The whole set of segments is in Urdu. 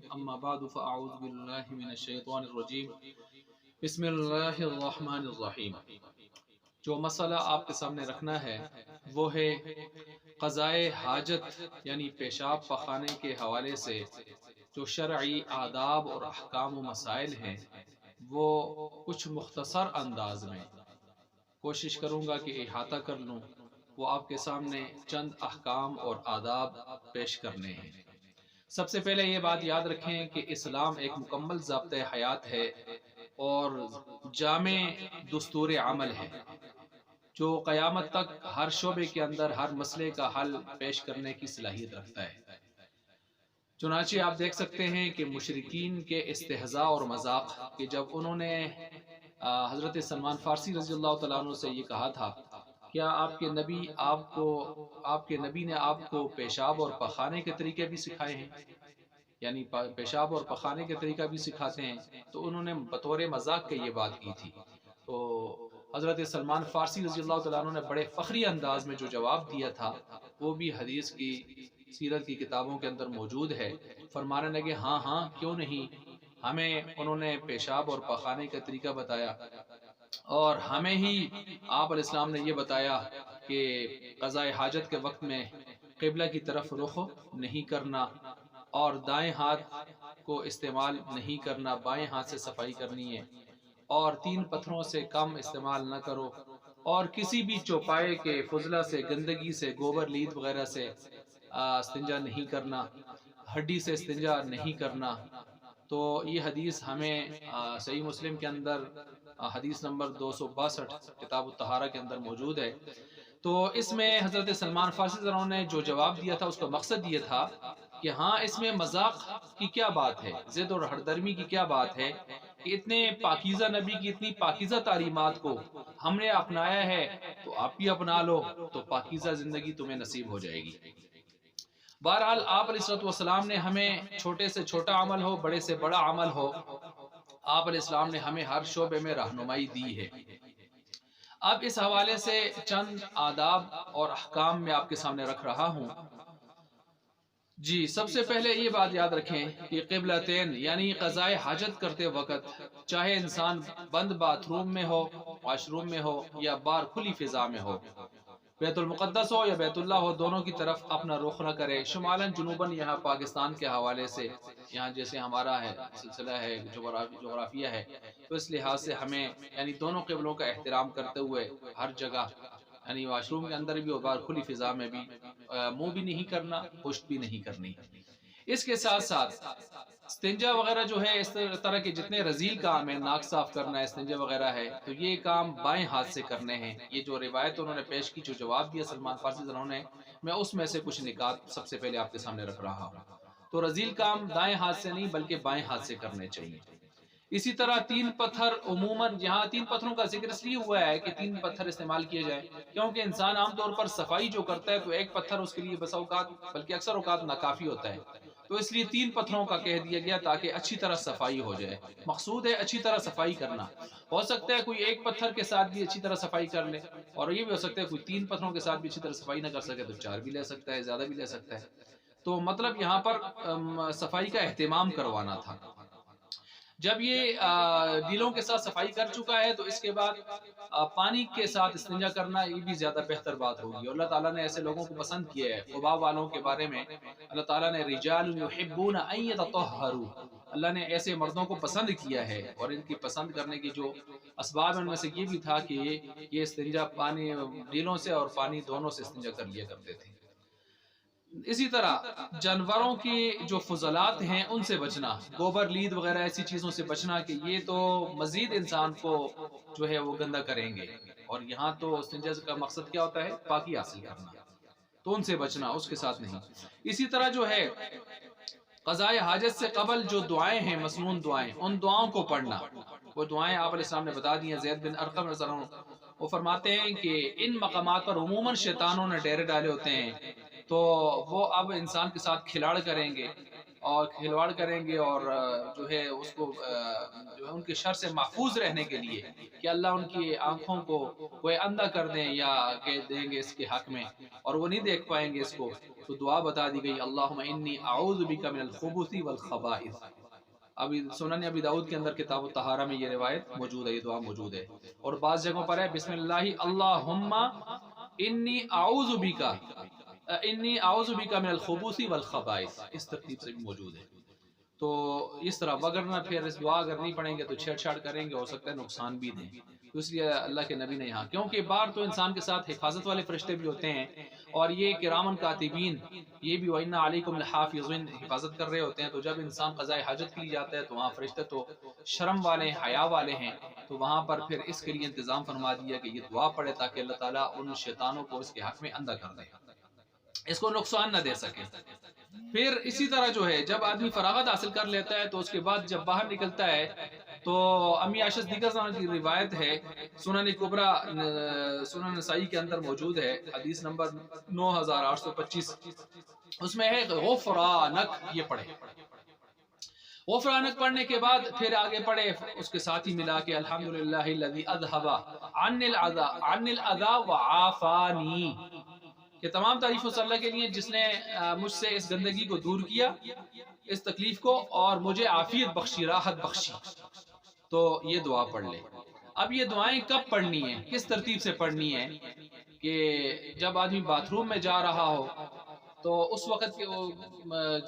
اما بعد فاعوذ باللہ من الشیطان الرجیم بسم اللہ الرحمن الرحیم۔ جو مسئلہ آپ کے سامنے رکھنا ہے وہ ہے قضائے حاجت یعنی پیشاب پخانے کے حوالے سے جو شرعی آداب اور احکام و مسائل ہیں وہ کچھ مختصر انداز میں کوشش کروں گا کہ احاطہ کر لوں۔ وہ آپ کے سامنے چند احکام اور آداب پیش کرنے ہیں۔ سب سے پہلے یہ بات یاد رکھیں کہ اسلام ایک مکمل ضابطۂ حیات ہے اور جامع دستور عمل ہے جو قیامت تک ہر شعبے کے اندر ہر مسئلے کا حل پیش کرنے کی صلاحیت رکھتا ہے۔ چنانچہ آپ دیکھ سکتے ہیں کہ مشرکین کے استہزاء اور مذاق کہ جب انہوں نے حضرت سلمان فارسی رضی اللہ تعالیٰ عنہ سے یہ کہا تھا کیا آپ کے نبی نے آپ کو پیشاب اور پخانے کے طریقے بھی سکھائے ہیں، یعنی پیشاب اور پخانے کے طریقہ بھی سکھاتے ہیں، تو انہوں نے بطور مذاق کے یہ بات کی تھی۔ تو حضرت سلمان فارسی رضی اللہ تعالیٰ عنہ نے بڑے فخری انداز میں جو جواب دیا تھا وہ بھی حدیث کی سیرت کی کتابوں کے اندر موجود ہے۔ فرمانے لگے ہاں ہاں کیوں نہیں، ہمیں انہوں نے پیشاب اور پخانے کا طریقہ بتایا اور ہمیں ہی آپ علیہ السلام نے یہ بتایا کہ قضاء حاجت کے وقت میں قبلہ کی طرف رخ نہیں کرنا اور دائیں ہاتھ کو استعمال نہیں کرنا، بائیں ہاتھ سے صفائی کرنی ہے اور 3 پتھروں سے کم استعمال نہ کرو اور کسی بھی چوپائے کے فضلہ سے، گندگی سے، گوبر لید وغیرہ سے استنجا نہیں کرنا، ہڈی سے استنجا نہیں کرنا۔ تو یہ حدیث ہمیں صحیح مسلم کے اندر حدیث نمبر 262 کتاب الطہارہ کے اندر موجود ہے۔ تو اس میں حضرت سلمان فارسی نے جو جواب دیا تھا اس کا مقصد یہ تھا کہ ہاں اس میں مذاق کی کیا بات ہے، ضد اور ہردرمی کی کیا بات ہے کہ اتنے پاکیزہ نبی کی اتنی پاکیزہ تعلیمات کو ہم نے اپنایا ہے تو آپ بھی اپنا لو تو پاکیزہ زندگی تمہیں نصیب ہو جائے گی۔ بہرحال آپ علیہ السلام نے ہمیں چھوٹے سے چھوٹا عمل ہو، بڑے سے بڑا عمل ہو، آپ علیہ السلام نے ہمیں ہر شعبے میں رہنمائی دی ہے۔ اب اس حوالے سے چند آداب اور احکام میں آپ کے سامنے رکھ رہا ہوں۔ جی سب سے پہلے یہ بات یاد رکھیں کہ قبلتین یعنی قضاء حاجت کرتے وقت چاہے انسان بند باتھ روم میں ہو، واش روم میں ہو یا باہر کھلی فضا میں ہو، بیت المقدس ہو یا بیت اللہ ہو، دونوں کی طرف اپنا رخ نہ کرے، شمالاً جنوباً۔ یہاں پاکستان کے حوالے سے یہاں جیسے ہمارا ہے سلسلہ ہے جغرافیہ ہے تو اس لحاظ سے ہمیں یعنی دونوں قبلوں کا احترام کرتے ہوئے ہر جگہ یعنی واش روم کے اندر بھی اور باہر کھلی فضا میں بھی منہ بھی نہیں کرنا، پشت بھی نہیں کرنی۔ اس کے ساتھ ساتھ استنجا وغیرہ جو ہے اس طرح کے جتنے رذیل کام ہیں، ناک صاف کرنا ہے، استنجا وغیرہ ہے، تو یہ کام بائیں ہاتھ سے کرنے ہیں۔ یہ جو روایت انہوں نے پیش کی، جو جواب دیا سلمان فارسی نے، میں اس میں سے کچھ نکات سب سے پہلے آپ کے سامنے رکھ رہا ہوں۔ تو رذیل کام دائیں ہاتھ سے نہیں بلکہ بائیں ہاتھ سے کرنے چاہیے۔ اسی طرح 3 پتھر عموماً یہاں 3 پتھروں کا ذکر اس لیے ہوا ہے کہ 3 پتھر استعمال کیے جائیں کیونکہ انسان عام طور پر صفائی جو کرتا ہے تو ایک پتھر اس کے لیے بسا اوقات بلکہ اکثر اوقات ناکافی ہوتا ہے، تو اس لیے 3 پتھروں کا کہہ دیا گیا تاکہ اچھی طرح صفائی ہو جائے۔ مقصود ہے اچھی طرح صفائی کرنا۔ ہو سکتا ہے کوئی ایک پتھر کے ساتھ بھی اچھی طرح صفائی کر لے اور یہ بھی ہو سکتا ہے کوئی 3 پتھروں کے ساتھ بھی اچھی طرح صفائی نہ کر سکے تو 4 بھی لے سکتا ہے، زیادہ بھی لے سکتا ہے۔ تو مطلب یہاں پر صفائی کا اہتمام کروانا تھا۔ جب یہ دلوں کے ساتھ صفائی کر چکا ہے تو اس کے بعد پانی کے ساتھ استنجا کرنا یہ بھی زیادہ بہتر بات ہوگی۔ اور اللہ تعالیٰ نے ایسے لوگوں کو پسند کیا ہے۔ قباء والوں کے بارے میں اللہ تعالیٰ نے رجال یحبون ان یتطہروا، اللہ نے ایسے مردوں کو پسند کیا ہے اور ان کی پسند کرنے کی جو اسباب ان میں سے یہ بھی تھا کہ یہ استنجا پانی دلوں سے اور پانی دونوں سے استنجا کر لیا کرتے تھے۔ اسی طرح جانوروں کی جو فضلات ہیں ان سے بچنا، گوبر لید وغیرہ ایسی چیزوں سے بچنا کہ یہ تو مزید انسان کو جو ہے وہ گندا کریں گے، اور یہاں تو استنجا کا مقصد کیا ہوتا ہے؟ پاکی حاصل کرنا، تو ان سے بچنا، اس کے ساتھ نہیں۔ اسی طرح جو ہے قضاء حاجت سے قبل جو دعائیں ہیں، مسنون دعائیں، ان دعاؤں کو پڑھنا۔ وہ دعائیں آپ علیہ السلام نے بتا دی ہیں۔ زید بن ارقم رضی اللہ عنہ وہ فرماتے ہیں کہ ان مقامات پر عموماً شیطانوں نے ڈیرے ڈالے ہوتے ہیں، تو وہ اب انسان کے ساتھ کھلاڑ کریں گے اور کھلواڑ کریں گے، اور جو ہے اس کو جو ہے ان کے شر سے محفوظ رہنے کے لیے کہ اللہ ان کی آنکھوں کو وہ اندھا کر دیں یا کہہ دیں گے اس کے حق میں اور وہ نہیں دیکھ پائیں گے اس کو، تو دعا بتا دی گئی اللہم انی اعوذ بک من الخبث والخبائث۔ ابھی سنن ابی داؤد کے اندر کتاب الطہارہ میں یہ روایت موجود ہے، یہ دعا موجود ہے، اور بعض جگہوں پر ہے بسم اللہ اللہم انی اعوذ بک، انی اعوذ بک من الخبث والخبائث، اس ترتیب سے بھی موجود ہے۔ تو اس طرح وگرنہ پھر اس دعا اگر نہیں پڑھیں گے تو چھیڑ چھاڑ کریں گے، ہو سکتا ہے نقصان بھی دیں، تو اس لیے اللہ کے نبی نے یہاں، کیونکہ بار تو انسان کے ساتھ حفاظت والے فرشتے بھی ہوتے ہیں، اور یہ کرامن کاتبین یہ بھی وَإِنَّ عَلَيْكُمْ لَحَافِظِينَ حفاظت کر رہے ہوتے ہیں، تو جب انسان قضاء حاجت کے لیے جاتا ہے تو وہاں فرشتے تو شرم والے ہیں، حیا والے ہیں، تو وہاں پر پھر اس کے لیے انتظام فرما دیا کہ یہ دعا پڑھے تاکہ اللہ تعالیٰ ان شیطانوں کو اس کے حق میں اندھا کر دے، اس کو نقصان نہ دے سکے۔ پھر اسی طرح جو ہے جب آدمی فراغت حاصل کر لیتا ہے تو اس کے بعد جب باہر نکلتا ہے تو امی عائشہ صدیقہ عنہا کی روایت ہے، سنن کبریٰ سنن نسائی کے اندر موجود ہے، حدیث نمبر 9825، اس میں ہے غفرانک، یہ پڑھے، غفرانک پڑھنے کے بعد پھر آگے پڑھے اس کے ساتھ ہی ملا کے الحمدللہ الذی اذھب عنی الاذی وعافانی، کہ تمام تعریف اس اللہ کے لیے جس نے مجھ سے اس گندگی کو دور کیا، اس تکلیف کو، اور مجھے عافیت بخشی، راحت بخشی، تو یہ دعا پڑھ لے۔ اب یہ دعائیں کب پڑھنی ہیں، کس ترتیب سے پڑھنی ہے، کہ جب آدمی باتھ روم میں جا رہا ہو تو اس وقت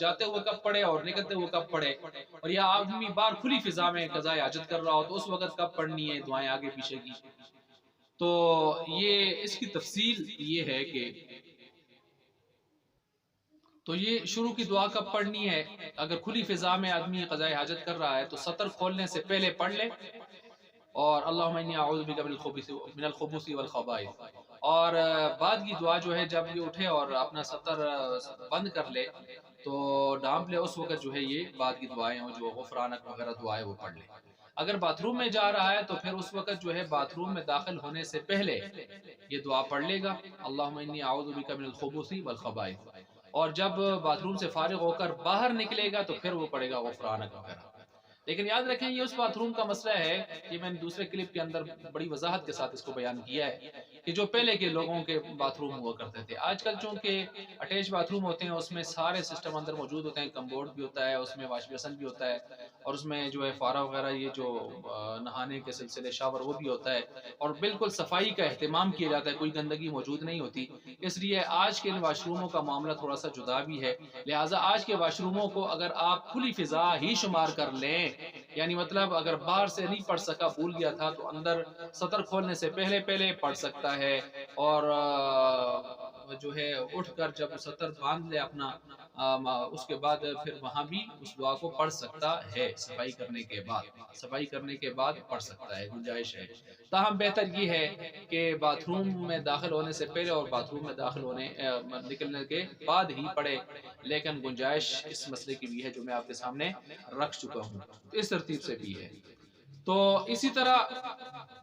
جاتے ہوئے کب پڑھے اور نکلتے ہوئے کب پڑھے، اور یا آدمی باہر کھلی فضا میں قضاء حاجت کر رہا ہو تو اس وقت کب پڑھنی ہے دعائیں آگے پیچھے کی۔ تو یہ اس کی تفصیل یہ ہے کہ تو یہ شروع کی دعا کب پڑھنی ہے، اگر کھلی فضا میں آدمی قضاء حاجت کر رہا ہے تو سطر کھولنے سے پہلے پڑھ لے، اور اللہم انی اعوذ بک من الخبث والخبائث، اور بعد کی دعا جو ہے جب یہ اٹھے اور اپنا سطر بند کر لے تو ڈانپ لے، اس وقت جو ہے یہ بعد کی دعائیں جو غفرانک وغیرہ دعائیں وہ پڑھ لے۔ اگر باتھ روم میں جا رہا ہے تو پھر اس وقت جو ہے باتھ روم میں داخل ہونے سے پہلے یہ دعا پڑھ لے گا اللہم انی اعوذ بک من الخبث والخبائث، اور جب باتھ روم سے فارغ ہو کر باہر نکلے گا تو پھر وہ پڑھے گا غفرانک وغیرہ۔ لیکن یاد رکھیں یہ اس باتھ روم کا مسئلہ ہے کہ میں نے دوسرے کلپ کے اندر بڑی وضاحت کے ساتھ اس کو بیان کیا ہے کہ جو پہلے کے لوگوں کے باتھ روم ہوا کرتے تھے، آج کل چونکہ اٹیچ باتھ روم ہوتے ہیں اس میں سارے سسٹم اندر موجود ہوتے ہیں، کمبورڈ بھی ہوتا ہے، اس میں واش بیسن بھی ہوتا ہے، اور اس میں جو ہے فارہ وغیرہ یہ جو نہانے کے سلسلے شاور وہ بھی ہوتا ہے، اور بالکل صفائی کا اہتمام کیا جاتا ہے، کوئی گندگی موجود نہیں ہوتی، اس لیے آج کے ان واش روموں کا معاملہ تھوڑا سا جدا بھی ہے، لہٰذا آج کے واش روموں کو اگر آپ کھلی فضا ہی شمار کر لیں، یعنی مطلب اگر باہر سے نہیں پڑھ سکا بھول گیا تھا تو اندر سطر کھولنے سے پہلے پڑھ سکتا ہے، اور جو ہے اٹھ کر جب سطر باندھ لے اپنا اس کے بعد پھر وہاں بھی اس دعا کو پڑھ سکتا ہے، صفائی کرنے کے بعد پڑھ سکتا ہے، گنجائش ہے۔ تاہم بہتر یہ ہے کہ باتھ روم میں داخل ہونے سے پہلے اور باتھ روم میں داخل ہونے نکلنے کے بعد ہی پڑھے، لیکن گنجائش اس مسئلے کی بھی ہے جو میں آپ کے سامنے رکھ چکا ہوں، تو اس ترتیب سے بھی ہے۔ تو اسی طرح